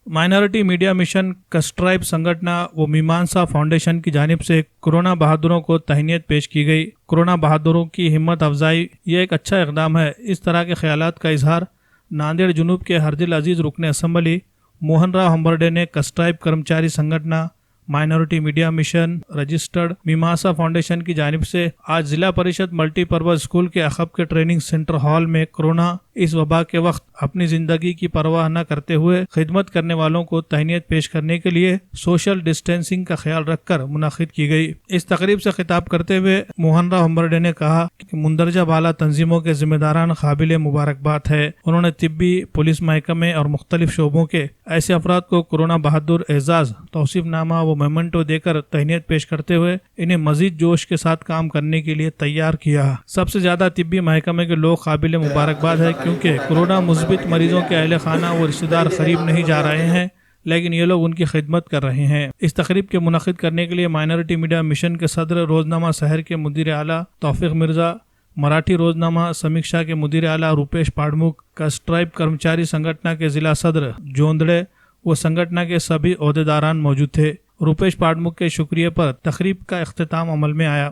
Minority media mission कस्ट्राइब संगठन व मीमांसा फाउंडेशन की जानिब से कोरोना बहादुरों को तहनीत पेश की गई। कोरोना बहादुरों की हिम्मत अफजाई ये एक अच्छा इकदाम है। इस तरह के ख्यालात का इजहार नांदेड़ जुनूब के हरदिल अजीज रुकने असम्बली मोहन राव हम्बर्डे ने कस्ट्राइब कर्मचारी संगठन माइनॉरिटी मीडिया मिशन रजिस्टर्ड मीमांसा फाउंडेशन की जानिब से आज जिला परिषद मल्टीपर्पज स्कूल के अखब के ट्रेनिंग सेंटर हॉल में कोरोना इस वबा के वक्त अपनी जिंदगी की परवाह न करते हुए खिदमत करने वालों को तहनीत पेश करने के लिए सोशल डिस्टेंसिंग का ख्याल रखकर मुनाकिद की गई। इस तकरीब से खिताब करते हुए मोहन राव हम्बर्डे ने कहा कि मुंदरजा बाला तंजीमों के जिम्मेदारान काबिल मुबारकबाद है। उन्होंने तिब्बी, पुलिस महकमे और मुख्तलिफ शोबों के ऐसे अफराद को कोरोना बहादुर एजाज, तौसीफनामा व मेमेंटो देकर तहनीत पेश करते हुए इन्हें मजीद जोश के साथ काम करने के लिए तैयार किया। सबसे ज्यादा तिब्बी महकमे के लोग काबिल मुबारकबाद है क्योंकि कोरोना मुस्बित मरीजों के अहले खाना व रिश्तेदार करीब नहीं जा रहे हैं, लेकिन ये लोग उनकी खिदमत कर रहे हैं। इस तकरीब के मुनक़िद करने के लिए माइनॉरिटी मीडिया मिशन के सदर रोजनामा शहर के मुदीर आला तौफीक मिर्जा, मराठी रोजनामा समीक्षा के मुदीर आला रूपेश पाड़मुख, कस्ट्राइब कर्मचारी संगठन के जिला सदर जोंदड़े व संगठन के सभी ओहदेदारान मौजूद थे। रूपेश पाड़मुख के शुक्रिया पर तकरीब का इख्तिताम अमल में आया।